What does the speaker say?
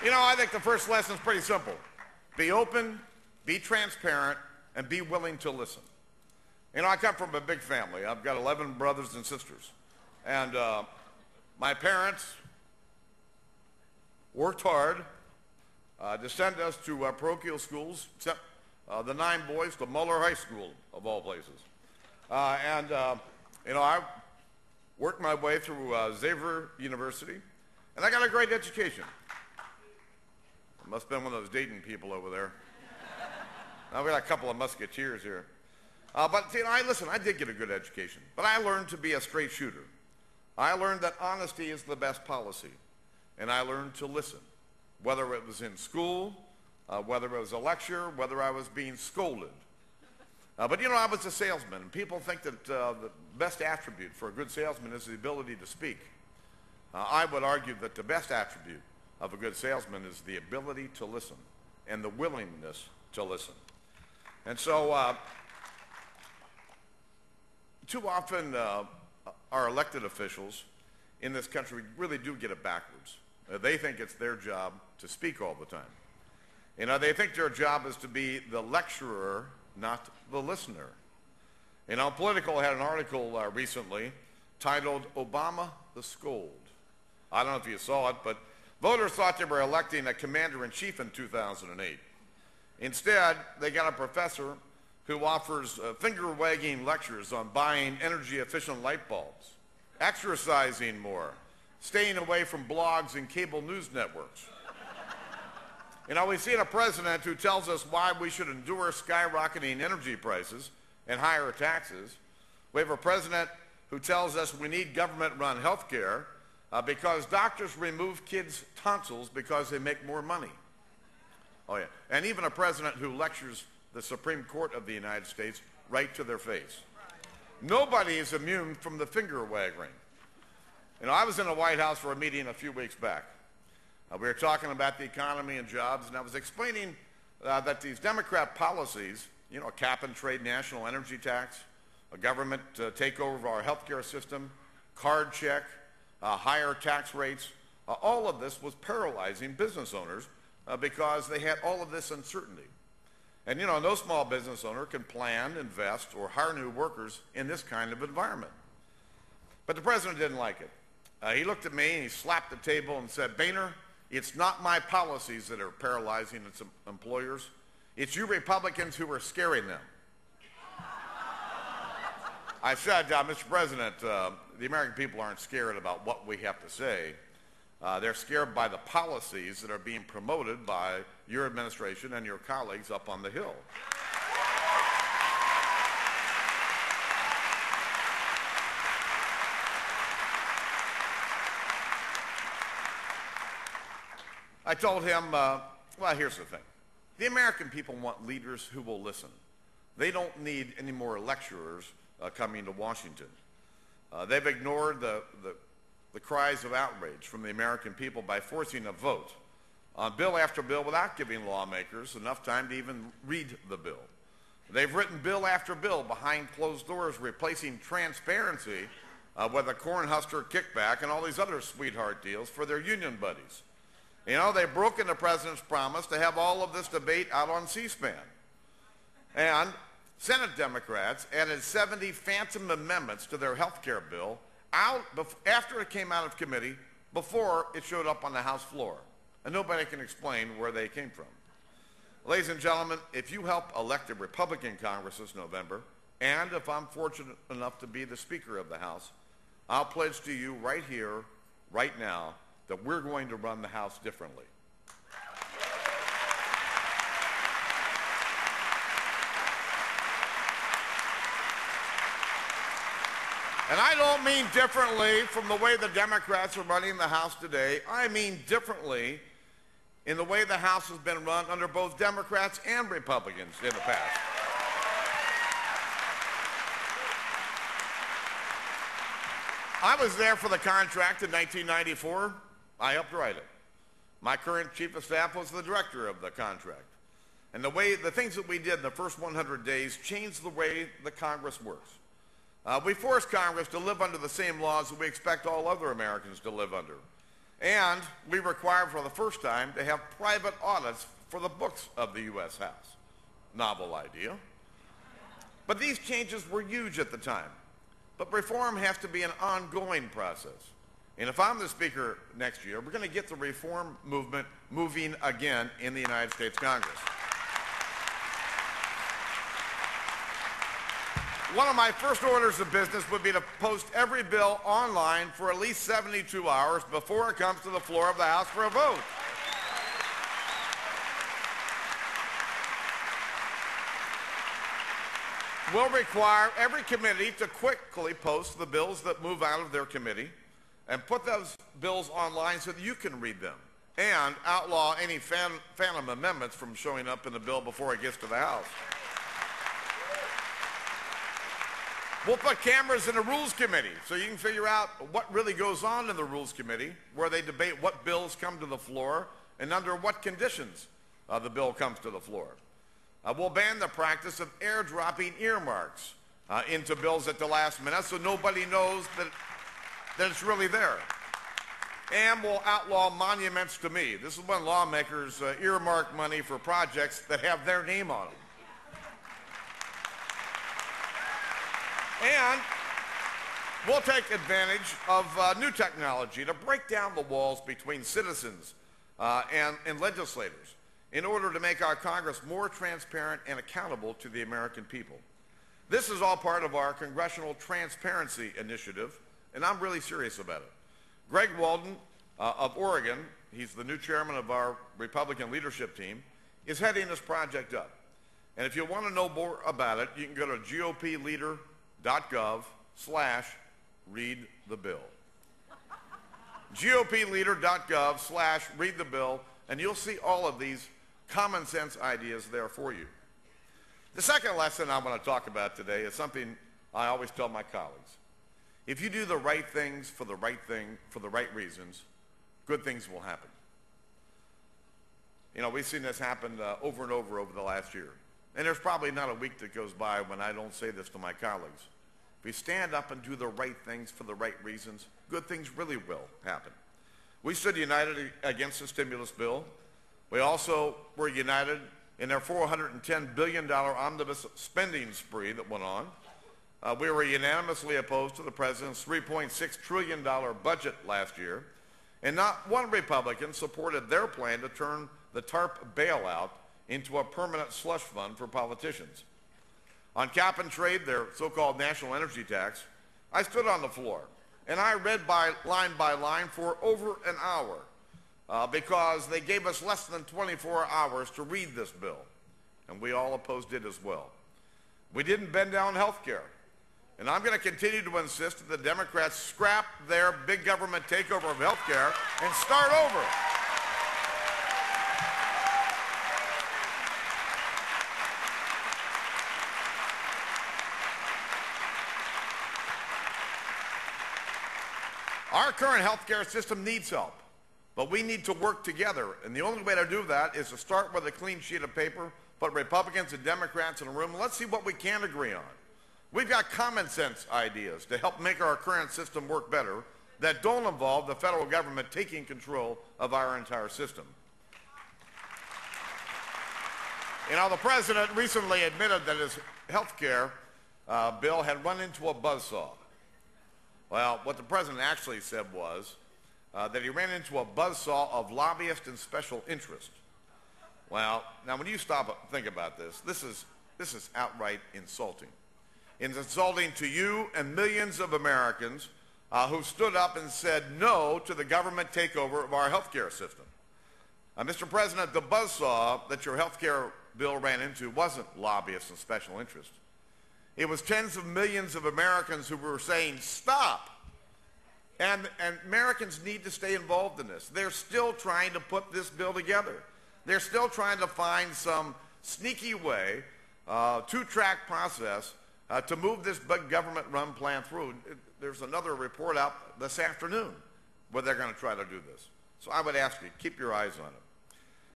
You know, I think the first lesson is pretty simple. Be open, be transparent, and be willing to listen. You know, I come from a big family. I've got 11 brothers and sisters. And my parents worked hard to send us to parochial schools, except the 9 boys to Muller High School, of all places. You know, I worked my way through Xavier University, and I got a great education. I must have been one of those Dayton people over there. Now we got a couple of musketeers here. But, you know, I did get a good education, but I learned to be a straight shooter. I learned that honesty is the best policy, and I learned to listen, whether it was in school, whether it was a lecture, whether I was being scolded. But, you know, I was a salesman, and people think that the best attribute for a good salesman is the ability to speak. I would argue that the best attribute of a good salesman is the ability to listen and the willingness to listen. And so too often our elected officials in this country really do get it backwards. They think it's their job to speak all the time. You know, they think their job is to be the lecturer, not the listener. You know, Politico had an article recently titled Obama the Scold. I don't know if you saw it, but voters thought they were electing a commander-in-chief in 2008. Instead, they got a professor who offers finger-wagging lectures on buying energy-efficient light bulbs, exercising more, staying away from blogs and cable news networks. You know, we've seen a president who tells us why we should endure skyrocketing energy prices and higher taxes. We have a president who tells us we need government-run health care because doctors remove kids' tonsils because they make more money. Oh, yeah. And even a president who lectures the Supreme Court of the United States right to their face. Nobody is immune from the finger-wagging. You know, I was in the White House for a meeting a few weeks back. We were talking about the economy and jobs, and I was explaining that these Democrat policies, you know, a cap-and-trade national energy tax, a government takeover of our health care system, card check, higher tax rates, all of this was paralyzing business owners because they had all of this uncertainty. And, you know, no small business owner can plan, invest, or hire new workers in this kind of environment. But the president didn't like it. He looked at me and he slapped the table and said, "Boehner, it's not my policies that are paralyzing its employers. It's you Republicans who are scaring them." I said, "Mr. President, the American people aren't scared about what we have to say. They're scared by the policies that are being promoted by your administration and your colleagues up on the Hill." I told him, well, here's the thing. The American people want leaders who will listen. They don't need any more lecturers coming to Washington. They've ignored the cries of outrage from the American people by forcing a vote on bill after bill without giving lawmakers enough time to even read the bill. They've written bill after bill behind closed doors, replacing transparency with a Cornhusker kickback and all these other sweetheart deals for their union buddies. You know, they've broken the president's promise to have all of this debate out on C-SPAN. And Senate Democrats added 70 phantom amendments to their health care bill after it came out of committee, before it showed up on the House floor. And nobody can explain where they came from. Ladies and gentlemen, if you help elect a Republican Congress this November, and if I'm fortunate enough to be the Speaker of the House, I'll pledge to you right here, right now, that we're going to run the House differently. And I don't mean differently from the way the Democrats are running the House today. I mean differently in the way the House has been run under both Democrats and Republicans in the past. I was there for the contract in 1994. I helped write it. My current chief of staff was the director of the contract. And the things that we did in the first 100 days changed the way the Congress works. We forced Congress to live under the same laws that we expect all other Americans to live under. And we require for the first time to have private audits for the books of the U.S. House. Novel idea. But these changes were huge at the time. But reform has to be an ongoing process. And if I'm the Speaker next year, we're going to get the reform movement moving again in the United States Congress. One of my first orders of business would be to post every bill online for at least 72 hours before it comes to the floor of the House for a vote. We'll require every committee to quickly post the bills that move out of their committee and put those bills online so that you can read them, and outlaw any phantom amendments from showing up in the bill before it gets to the House. We'll put cameras in the Rules Committee so you can figure out what really goes on in the Rules Committee, where they debate what bills come to the floor and under what conditions the bill comes to the floor. We'll ban the practice of airdropping earmarks into bills at the last minute so nobody knows that it's really there. And we'll outlaw monuments to me. This is when lawmakers earmark money for projects that have their name on them. And we'll take advantage of new technology to break down the walls between citizens and legislators in order to make our Congress more transparent and accountable to the American people. This is all part of our Congressional Transparency Initiative, and I'm really serious about it. Greg Walden of Oregon, he's the new chairman of our Republican leadership team, is heading this project up. And if you want to know more about it, you can go to gopleader.gov/readthebill. gopleader.gov/readthebill, and you'll see all of these common sense ideas there for you. The second lesson I want to talk about today is something I always tell my colleagues. If you do the right things for the right thing, for the right reasons, good things will happen. You know, we've seen this happen over and over the last year. And there's probably not a week that goes by when I don't say this to my colleagues. If we stand up and do the right things for the right reasons, good things really will happen. We stood united against the stimulus bill. We also were united in their $410 billion omnibus spending spree that went on. We were unanimously opposed to the president's $3.6 trillion budget last year, and not one Republican supported their plan to turn the TARP bailout into a permanent slush fund for politicians. On cap and trade, their so-called national energy tax, I stood on the floor, and I read by line for over an hour because they gave us less than 24 hours to read this bill, and we all opposed it as well. We didn't bend down health care. And I'm going to continue to insist that the Democrats scrap their big government takeover of health care and start over. Our current health care system needs help, but we need to work together. And the only way to do that is to start with a clean sheet of paper, put Republicans and Democrats in a room, and let's see what we can agree on. We've got common sense ideas to help make our current system work better that don't involve the federal government taking control of our entire system. You know, the president recently admitted that his health care bill had run into a buzzsaw. Well, what the president actually said was that he ran into a buzzsaw of lobbyists and special interests. Well, now when you stop and think about this, this is outright insulting. It's insulting to you and millions of Americans who stood up and said no to the government takeover of our health care system. Mr. President, the buzzsaw that your health care bill ran into wasn't lobbyists and special interests. It was tens of millions of Americans who were saying stop. And Americans need to stay involved in this. They're still trying to put this bill together. They're still trying to find some sneaky way, two-track process to move this big government-run plan through. There's another report out this afternoon where they're going to try to do this. So I would ask you, keep your eyes on it.